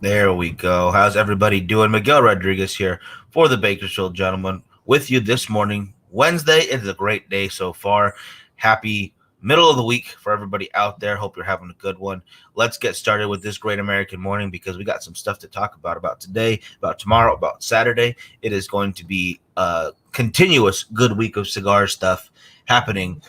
There we go. How's everybody doing? Miguel Rodriguez here for the Bakersfield Gentleman with you this morning. Wednesday is a great day so far. Happy middle of the week for everybody out there. Hope you're having a good one. Let's get started with this great American morning because we got some stuff to talk about today, about tomorrow, about Saturday. It is going to be a continuous good week of cigar stuff happening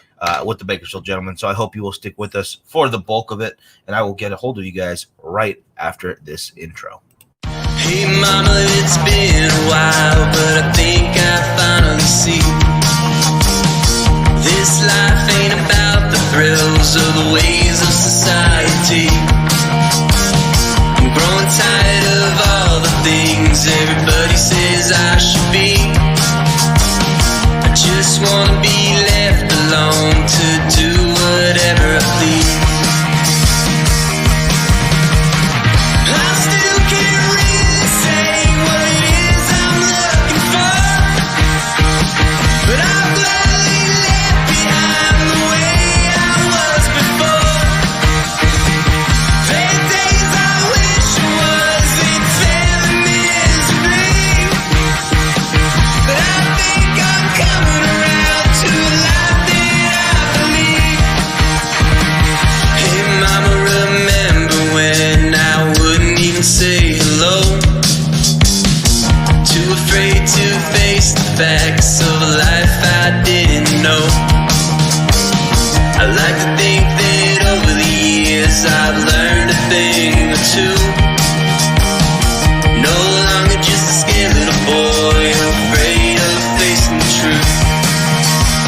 with the Bakersfield Gentleman. So I hope you will stick with us for the bulk of it, and I will get a hold of you guys right after this intro. Hey mama, it's been a while, but I think I finally see this life ain't about the thrills or the ways of society. I'm growing tired of all the things everybody says I should be. I just wanna be left alone to do whatever I please. I still can't really say what it is I'm looking for, but I'll gladly left behind the way I was before. There are days I wish I wasn't failing miserably, but I think I'm coming around to a life that I believe. Hey mama, remember when I wouldn't even say hello? Too afraid to face the facts of a life I didn't know. I like to think that over the years I've learned a thing or two. No longer just a scared little boy afraid of facing the truth.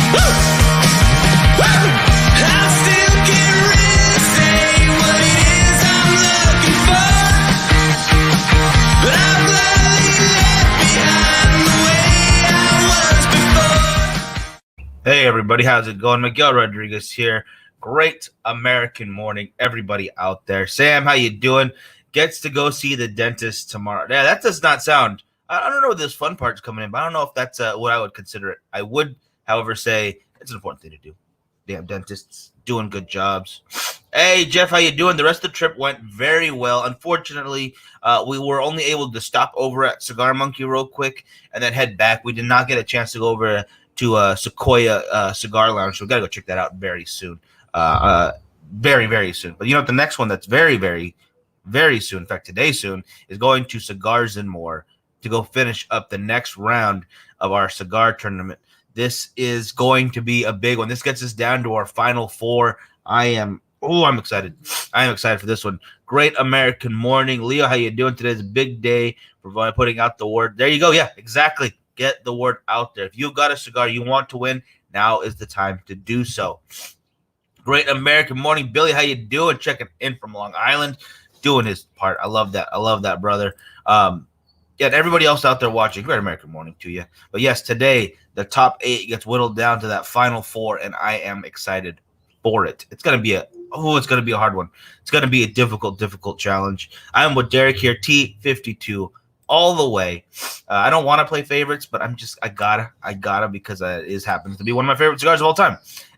Woo! Woo! I still can't really say what it is I'm looking for, but I'm gladly left behind the way I was before. Hey everybody, how's it going? Miguel Rodriguez here. Great American morning, everybody out there. Sam, how you doing? Gets to go see the dentist tomorrow. Yeah, that does not sound. I don't know if this fun part's coming in, but I don't know if that's what I would consider it. I would, however, say it's an important thing to do. Damn dentists doing good jobs. Hey Jeff, how you doing? The rest of the trip went very well. Unfortunately, we were only able to stop over at Cigar Monkey real quick and then head back. We did not get a chance to go over to Sequoia Cigar Lounge. So we got to go check that out very soon. Very, very soon. But you know what? The next one that's very, very, very soon, in fact, today soon, is going to Cigars and More to go finish up the next round of our cigar tournament. This is going to be a big one. This gets us down to our final four. I'm excited. I am excited for this one. Great American morning. Leo, how you doing? Today's a big day for putting out the word. There you go. Yeah, exactly. Get the word out there. If you've got a cigar you want to win, now is the time to do so. Great American morning. Billy, how you doing? Checking in from Long Island. Doing his part. I love that. I love that, brother. Yeah, and everybody else out there watching, great American morning to you. But yes, today the top 8 gets whittled down to that final 4, and I am excited for it. It's gonna be a hard one. It's gonna be a difficult challenge. I am with Derek here, T52 all the way. I don't want to play favorites, but I gotta because it happens to be one of my favorite cigars of all time.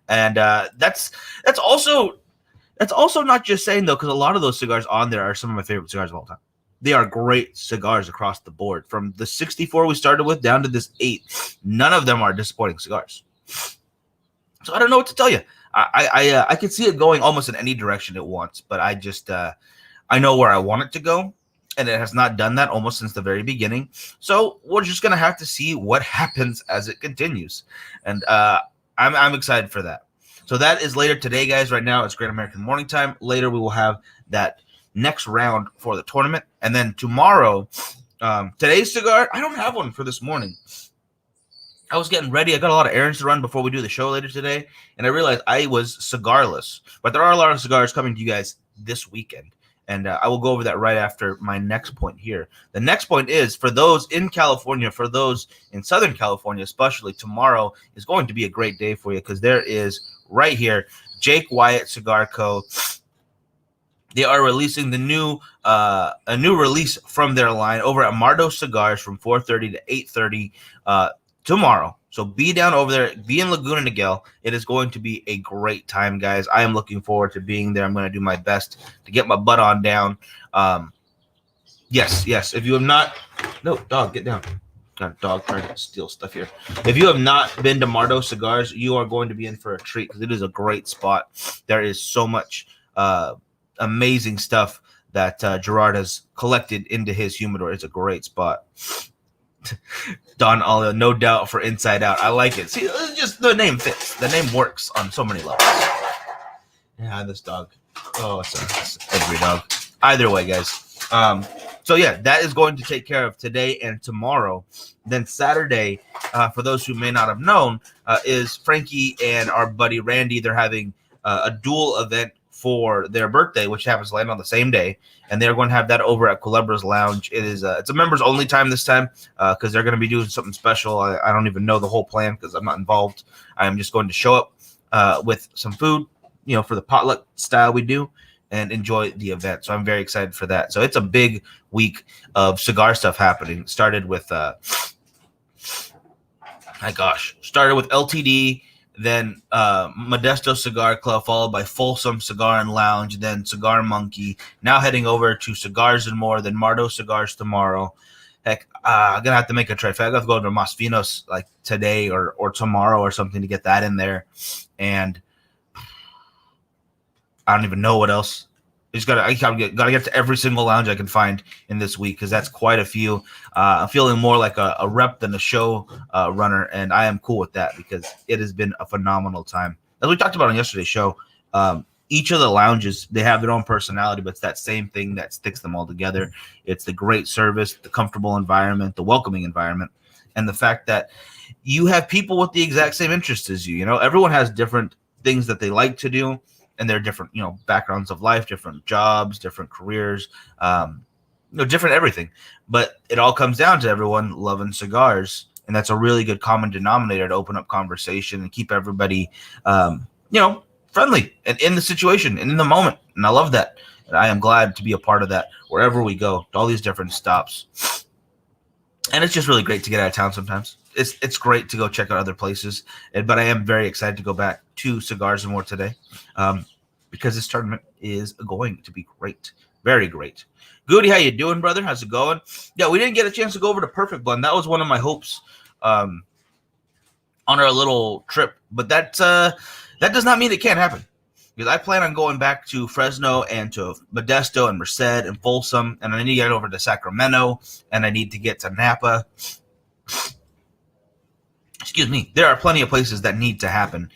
And that's also not just saying though, because a lot of those cigars on there are some of my favorite cigars of all time. They are great cigars across the board. From the 64 we started with down to this 8, none of them are disappointing cigars. So I don't know what to tell you. I can see it going almost in any direction it wants, but I just I know where I want it to go, and it has not done that almost since the very beginning. So we're just gonna have to see what happens as it continues, and I'm excited for that. So that is later today, guys. Right now it's Great American Morning Time. Later we will have that next round for the tournament, and then tomorrow, today's cigar, I don't have one for this morning. I was getting ready. I got a lot of errands to run before we do the show later today, and I realized I was cigarless. But there are a lot of cigars coming to you guys this weekend, and I will go over that right after my next point here. The next point is, for those in California, for those in Southern California especially, tomorrow is going to be a great day for you because there is right here Jake Wyatt Cigar Co. They are releasing the a new release from their line over at Mardo Cigars from 4:30 to 8:30 tomorrow. So be down over there, be in Laguna Niguel. It is going to be a great time, guys. I am looking forward to being there. I'm going to do my best to get my butt on down. Yes, yes. If you have not, no, dog, get down. Got a dog trying to steal stuff here. If you have not been to Mardo Cigars, you are going to be in for a treat because it is a great spot. There is so much amazing stuff that Gerard has collected into his humidor. It's a great spot. Don Olive, no doubt for Inside Out. I like it. See, it's just the name fits. The name works on so many levels. Yeah, this dog. Oh, it's every dog. Either way, guys. So yeah, that is going to take care of today and tomorrow. Then Saturday, for those who may not have known, is Frankie and our buddy Randy. They're having a dual event for their birthday, which happens to land on the same day, and they're going to have that over at Culebra's Lounge. It is it's a members only time this time because they're going to be doing something special. I don't even know the whole plan because I'm not involved. I'm just going to show up with some food, for the potluck style we do, and enjoy the event. So I'm very excited for that. So it's a big week of cigar stuff happening. Started with LTD, then Modesto Cigar Club, followed by Folsom Cigar and Lounge, then Cigar Monkey. Now heading over to Cigars and More, then Mardo Cigars tomorrow. Heck, I'm gonna have to make a trip. I have to go to Mas Finos like today or tomorrow or something to get that in there, and I don't even know what else. I gotta get to every single lounge I can find in this week because that's quite a few. I'm feeling more like a rep than a show runner, and I am cool with that because it has been a phenomenal time. As we talked about on yesterday's show, each of the lounges, they have their own personality, but it's that same thing that sticks them all together. It's the great service, the comfortable environment, the welcoming environment, and the fact that you have people with the exact same interests as you. Everyone has different things that they like to do. And they're different, backgrounds of life, different jobs, different careers, different everything. But it all comes down to everyone loving cigars. And that's a really good common denominator to open up conversation and keep everybody, friendly and in the situation and in the moment. And I love that. And I am glad to be a part of that wherever we go, to all these different stops. And it's just really great to get out of town sometimes. It's great to go check out other places. But I am very excited to go back to Cigars and More today. Because this tournament is going to be great. Very great. Goody, how you doing, brother? How's it going? Yeah, we didn't get a chance to go over to Perfect Blend. That was one of my hopes on our little trip. But that does not mean it can't happen. Because I plan on going back to Fresno and to Modesto and Merced and Folsom. And I need to get over to Sacramento. And I need to get to Napa. Excuse me. There are plenty of places that need to happen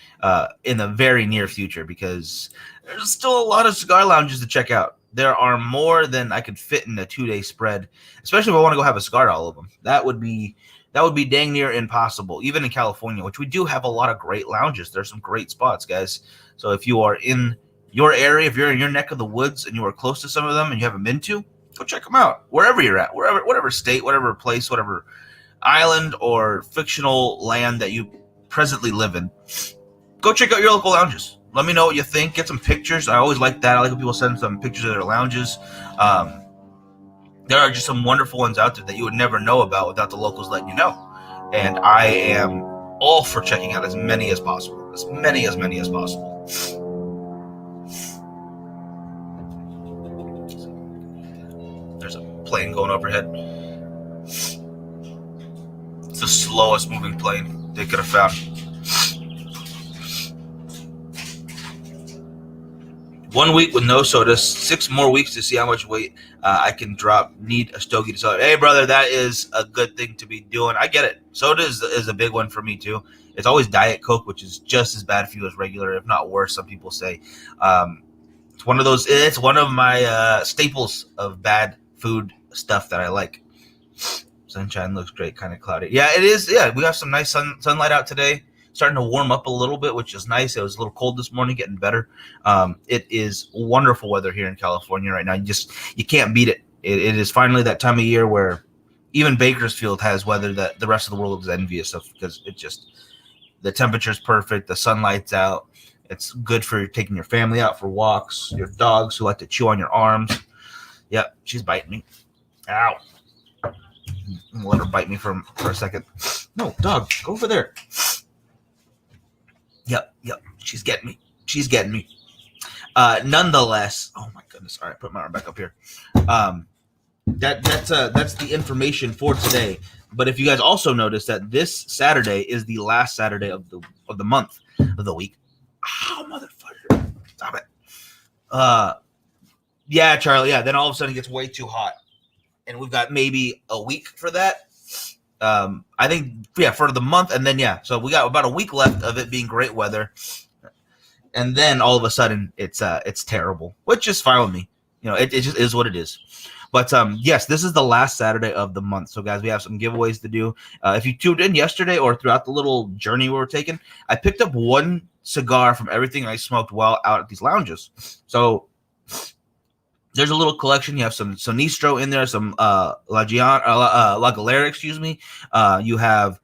in the very near future because there's still a lot of cigar lounges to check out. There are more than I could fit in a 2-day spread, especially if I want to go have a cigar at all of them. That would be dang near impossible, even in California, which we do have a lot of great lounges. There's some great spots, guys. So if you are in your area, if you're in your neck of the woods and you are close to some of them and you haven't been to, go check them out. Wherever you're at, whatever state, whatever place, whatever island or fictional land that you presently live in, go check out your local lounges. Let me know what you think. Get some pictures. I always like that. I like when people send some pictures of their lounges. There are just some wonderful ones out there that you would never know about without the locals letting you know. And I am all for checking out as many as possible. As many as possible. There's a plane going overhead. It's the slowest moving plane they could have found. One week with no sodas, 6 more weeks to see how much weight I can drop. Need a stogie to soda. Hey, brother, that is a good thing to be doing. I get it. Soda is a big one for me, too. It's always Diet Coke, which is just as bad for you as regular, if not worse, some people say. It's one of my staples of bad food stuff that I like. Sunshine looks great, kind of cloudy. Yeah, it is. Yeah, we have some nice sunlight out today. Starting to warm up a little bit, which is nice. It was a little cold this morning, getting better. It is wonderful weather here in California right now. You can't beat it. It is finally that time of year where even Bakersfield has weather that the rest of the world is envious of because the temperature's perfect, the sunlight's out. It's good for taking your family out for walks, your dogs who like to chew on your arms. Yep, she's biting me. Ow. I'm gonna let her bite me for a second. No, dog, go over there. Yep. She's getting me. Nonetheless, oh my goodness. All right, put my arm back up here. That's the information for today. But if you guys also notice that this Saturday is the last Saturday of the month of the week. Oh, motherfucker! Stop it. Yeah, Charlie. Yeah. Then all of a sudden it gets way too hot, and we've got maybe a week for that. I think for the month, and then so we got about a week left of it being great weather, and then all of a sudden it's terrible, which is fine with me. It just is what it is. But yes, this is the last Saturday of the month. So guys, we have some giveaways to do. If you tuned in yesterday or throughout the little journey we were taking, I picked up one cigar from everything I smoked while out at these lounges. So there's a little collection. You have some Sinistro in there, some La Galera, excuse me. You have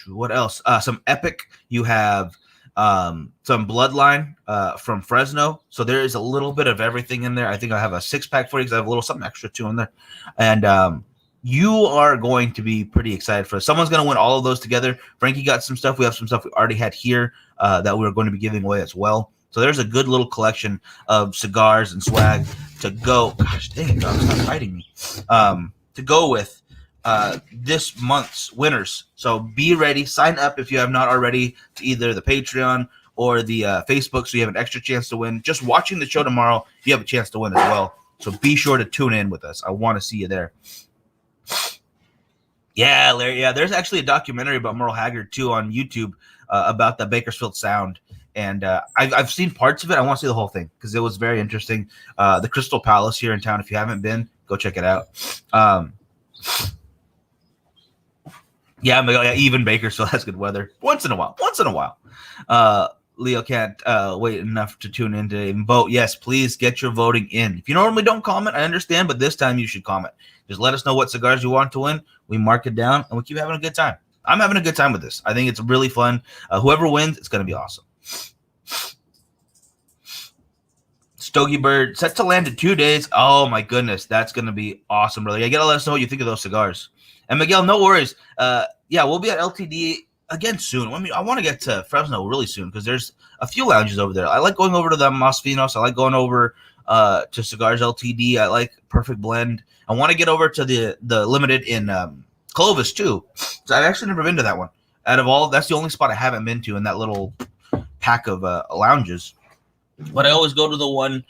what else? Some Epic. You have some Bloodline from Fresno. So there is a little bit of everything in there. I think I have a 6-pack for you because I have a little something extra too in there. And you are going to be pretty excited for it. Someone's going to win all of those together. Frankie got some stuff. We have some stuff we already had here that we're going to be giving away as well. So there's a good little collection of cigars and swag to go. Gosh dang it, dog, stop fighting me. To go with this month's winners. So be ready. Sign up if you have not already to either the Patreon or the Facebook, so you have an extra chance to win. Just watching the show tomorrow, you have a chance to win as well. So be sure to tune in with us. I want to see you there. Yeah, Larry. Yeah, there's actually a documentary about Merle Haggard too on YouTube about the Bakersfield Sound. And I've seen parts of it. I want to see the whole thing because it was very interesting. The Crystal Palace here in town. If you haven't been, go check it out. Even Bakersfield has good weather once in a while. Leo can't wait enough to tune in today and vote. Yes, please get your voting in. If you normally don't comment, I understand, but this time you should comment. Just let us know what cigars you want to win. We mark it down, and we keep having a good time. I'm having a good time with this. I think it's really fun. Whoever wins, it's going to be awesome. Stogie Bird set to land in 2 days. Oh my goodness, that's gonna be awesome, brother. You gotta let us know what you think of those cigars. And Miguel, no worries. We'll be at LTD again soon. I want to get to Fresno really soon because there's a few lounges over there. I like going over to the Mosfinos. I like going over to Cigars LTD. I like Perfect Blend. I want to get over to the Limited in Clovis too. So I've actually never been to that one. Out of all, that's the only spot I haven't been to in that little pack of lounges. But I always go to the one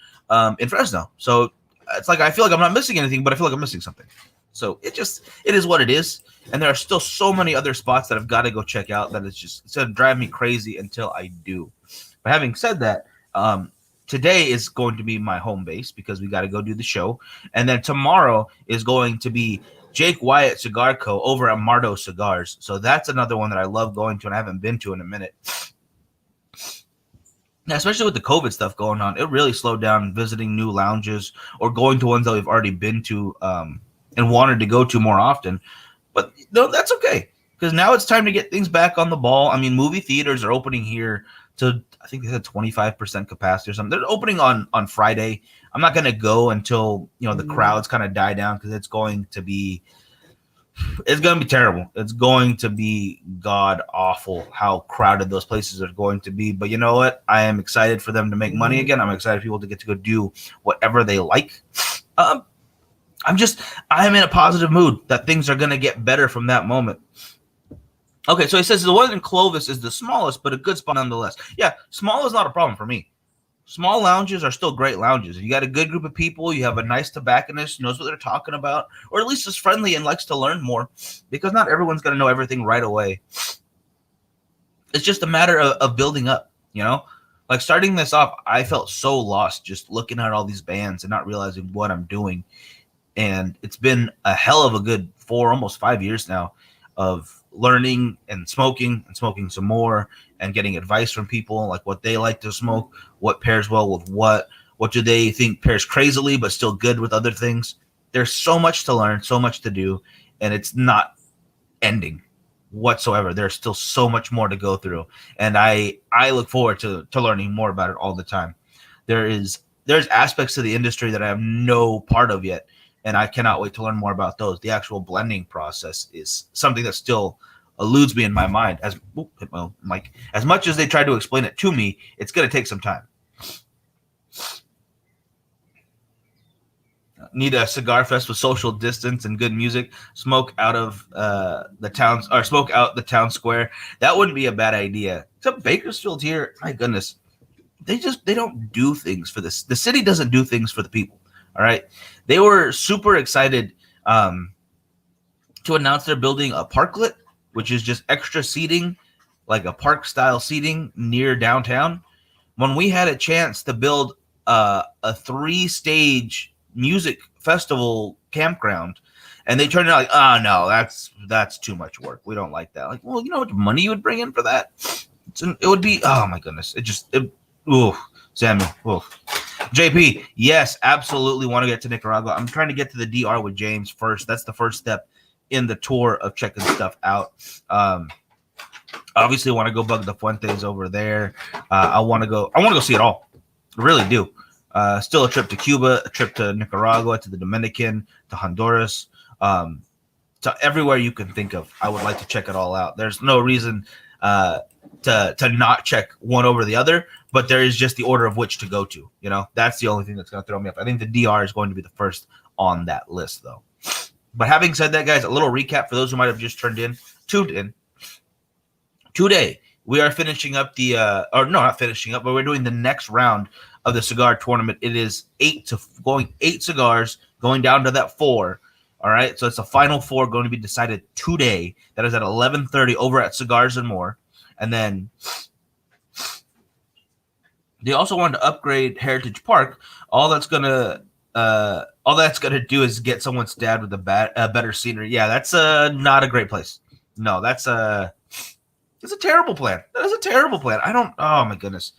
in Fresno. So it's like I feel like I'm not missing anything, but I feel like I'm missing something. So it is what it is. And there are still so many other spots that I've got to go check out that it's going to drive me crazy until I do. But having said that, today is going to be my home base because we got to go do the show. And then tomorrow is going to be Jake Wyatt Cigar Co. over at Mardo Cigars. So that's another one that I love going to and I haven't been to in a minute. Yeah, especially with the COVID stuff going on, it really slowed down visiting new lounges or going to ones that we've already been to and wanted to go to more often. But no, that's okay because now it's time to get things back on the ball. I mean, movie theaters are opening here to, I think they said 25% capacity or something. They're opening on Friday. I'm not going to go until, the crowds kind of die down because it's going to be terrible. It's going to be god awful how crowded those places are going to be. But you know what? I am excited for them to make money again. I'm excited for people to get to go do whatever they like. I'm in a positive mood that things are going to get better from that moment. Okay, so he says the one in Clovis is the smallest, but a good spot nonetheless. Yeah, small is not a problem for me. Small lounges are still great lounges. If you got a good group of people, you have a nice tobacconist, knows what they're talking about, or at least is friendly and likes to learn more, because not everyone's going to know everything right away. It's just a matter of building up, Like starting this off, I felt so lost just looking at all these bands and not realizing what I'm doing. And it's been a hell of a good 4, almost 5 years now of learning and smoking some more and getting advice from people, like what they like to smoke, what pairs well with what do they think pairs crazily but still good with other things. There's so much to learn, so much to do, and it's not ending whatsoever. There's still so much more to go through, and I look forward to learning more about it all the time. There's aspects of the industry that I have no part of yet, and I cannot wait to learn more about those. The actual blending process is something that still eludes me in my mind. As much as they try to explain it to me, it's going to take some time. Need a cigar fest with social distance and good music. Smoke out of the towns or smoke out the town square. That wouldn't be a bad idea. Except Bakersfield here, my goodness, they don't do things for this. The city doesn't do things for the people. All right, they were super excited to announce they're building a parklet, which is just extra seating, like a park style seating near downtown. When we had a chance to build a 3-stage music festival campground, and they turned out like, oh no, that's too much work. We don't like that. Like, well, you know what money you would bring in for that? It would be, oh my goodness. Sammy, JP, yes, absolutely want to get to Nicaragua. I'm trying to get to the DR with James first. That's the first step in the tour of checking stuff out. Obviously, want to go bug the Fuentes over there. I want to go see it all. I really do. Still a trip to Cuba, a trip to Nicaragua, to the Dominican, to Honduras, to everywhere you can think of. I would like to check it all out. There's no reason to not check one over the other, but there is just the order of which to go to. You know, that's the only thing that's going to throw me up. I think the DR is going to be the first on that list, though. But having said that, guys, a little recap for those who might have just tuned in. Today, we are finishing up not finishing up, but we're doing the next round of the cigar tournament. It is 8 cigars, going down to that 4. All right, so it's a final 4 going to be decided today. That is at 11:30 over at Cigars and More. And then they also wanted to upgrade Heritage Park. All that's gonna do is get someone stabbed with a better scenery. Yeah, that's not a great place. No, that's a terrible plan. That is a terrible plan. Oh my goodness.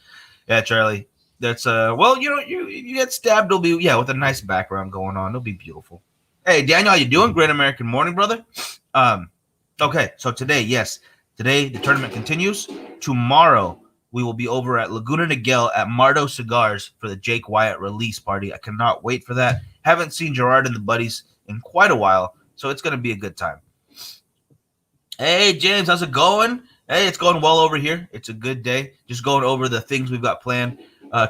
Yeah, Charlie. That's well, you get stabbed, it'll be with a nice background going on. It'll be beautiful. Hey, Daniel, how you doing? Great American morning, brother. Okay, so today the tournament continues. Tomorrow we will be over at Laguna Niguel at Mardo Cigars for the Jake Wyatt release party. I cannot wait for that. Haven't seen Gerard and the buddies in quite a while, so it's going to be a good time. Hey, James, how's it going? Hey, it's going well over here. It's a good day. Just going over the things we've got planned.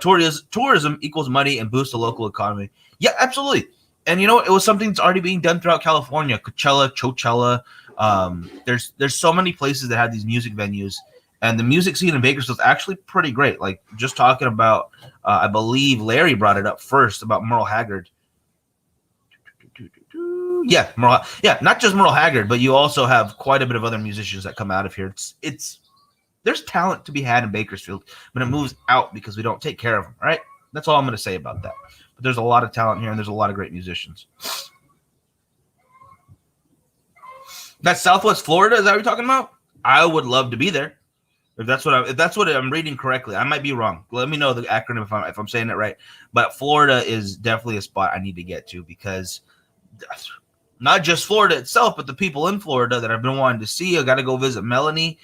Tourism equals money and boosts the local economy. Yeah, absolutely. And you know, it was something that's already being done throughout California. Coachella. There's so many places that have these music venues, and the music scene in Bakersfield is actually pretty great. Like just talking about, I believe Larry brought it up first about Merle Haggard. Yeah, not just Merle Haggard, but you also have quite a bit of other musicians that come out of here. There's talent to be had in Bakersfield, but it moves out because we don't take care of them, right? That's all I'm going to say about that. But there's a lot of talent here, and there's a lot of great musicians. That's Southwest Florida. Is that what you're talking about? I would love to be there. If that's what I'm reading correctly. I might be wrong. Let me know the acronym if I'm saying it right. But Florida is definitely a spot I need to get to, because not just Florida itself, but the people in Florida that I've been wanting to see. I got to go visit Melanie.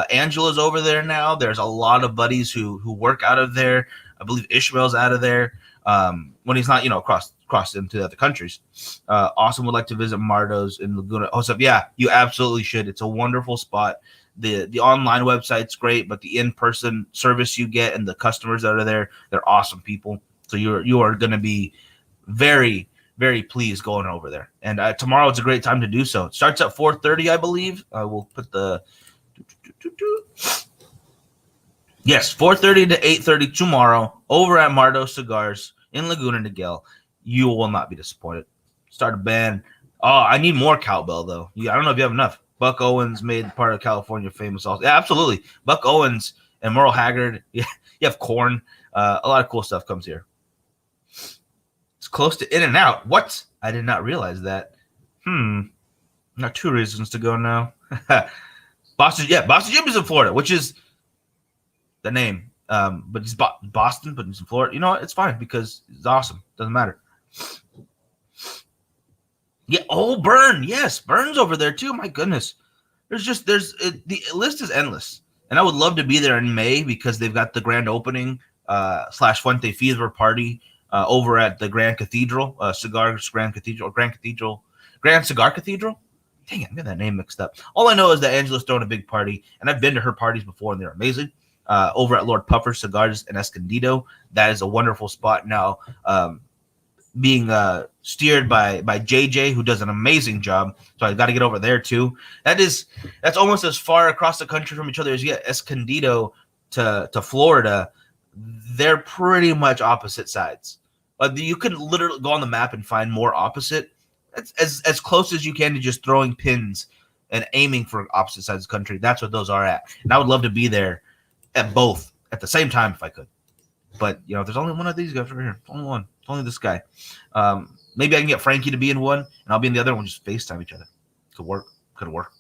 Angela's over there now. There's a lot of buddies who work out of there. I believe Ishmael's out of there when he's not, crossed into other countries. Awesome. Would like to visit Mardo's in Laguna. Oh, so yeah, you absolutely should. It's a wonderful spot. The online website's great, but the in-person service you get and the customers that are there, they're awesome people. So you are going to be very, very pleased going over there. And tomorrow it's a great time to do so. It starts at 4:30, I believe. We'll put the yes, 4:30 to 8:30 tomorrow over at Mardo Cigars in Laguna Niguel. You will not be disappointed. Start a band. Oh, I need more cowbell though. I don't know if you have enough. Buck Owens made part of California famous also. Yeah, absolutely. Buck Owens and Merle Haggard. Yeah, you have Korn. A lot of cool stuff comes here. It's close to In and Out. What? I did not realize that. Not 2 reasons to go now. Boston Jim is in Florida, which is the name. But it's Boston, but he's in Florida. You know what? It's fine because it's awesome. Doesn't matter. Yeah. Oh, Burn. Yes, Burn's over there too. My goodness. The list is endless, and I would love to be there in May because they've got the grand opening / Fuente Fever party over at the Grand Cathedral, Cigars Grand Cathedral, Grand Cigar Cathedral. Dang it, I got that name mixed up. All I know is that Angela's throwing a big party, and I've been to her parties before, and they're amazing. Over at Lord Puffer Cigars in Escondido, that is a wonderful spot now. Being steered by JJ, who does an amazing job. So I got to get over there too. That's almost as far across the country from each other as you get. Escondido to Florida, they're pretty much opposite sides. But you could literally go on the map and find more opposite. It's as close as you can to just throwing pins and aiming for opposite sides of the country. That's what those are at. And I would love to be there at both at the same time if I could. But, you know, there's only one of these guys over here. Only one. It's only this guy. Maybe I can get Frankie to be in one, and I'll be in the other one. Just FaceTime each other. Could work. Could work.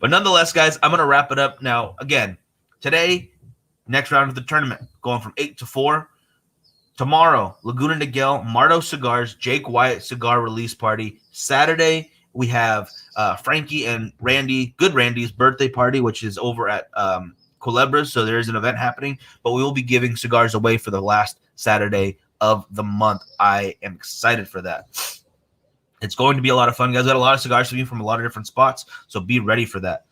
But nonetheless, guys, I'm going to wrap it up now. Again, today, next round of the tournament, going from 8 to 4. Tomorrow, Laguna Niguel, Mardo Cigars, Jake Wyatt cigar release party. Saturday, we have Frankie and Good Randy's birthday party, which is over at Culebras, so there is an event happening, but we will be giving cigars away for the last Saturday of the month. I am excited for that. It's going to be a lot of fun, guys. Got a lot of cigars to me from a lot of different spots, so be ready for that.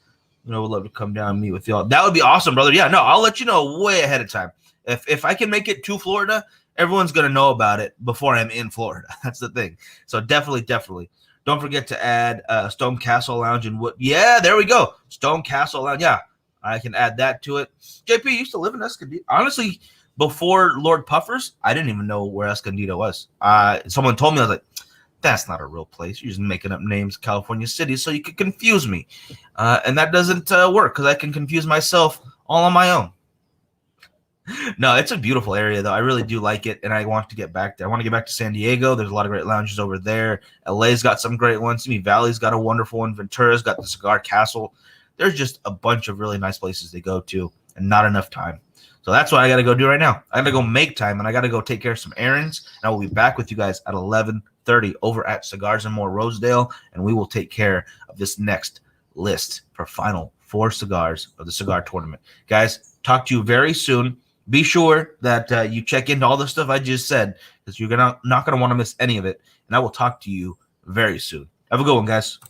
You know, we'd love to come down and meet with y'all. That would be awesome, brother. Yeah, no, I'll let you know way ahead of time. If I can make it to Florida, everyone's going to know about it before I'm in Florida. That's the thing. So definitely. Don't forget to add Stone Castle Lounge and what? Yeah, there we go. Stone Castle Lounge. Yeah, I can add that to it. JP used to live in Escondido. Honestly, before Lord Puffers, I didn't even know where Escondido was. Someone told me, I was like, that's not a real place. You're just making up names, California cities, so you could confuse me. And that doesn't work because I can confuse myself all on my own. No, it's a beautiful area, though. I really do like it, and I want to get back there. I want to get back to San Diego. There's a lot of great lounges over there. LA's got some great ones. Simi Valley's got a wonderful one. Ventura's got the Cigar Castle. There's just a bunch of really nice places to go to and not enough time. So that's what I got to go do right now. I got to go make time, and I got to go take care of some errands, and I will be back with you guys at 11:30 over at Cigars and More Rosedale, and we will take care of this next list for final 4 cigars of the cigar tournament. Guys, talk to you very soon. Be sure that you check into all the stuff I just said because you're not going to want to miss any of it. And I will talk to you very soon. Have a good one, guys.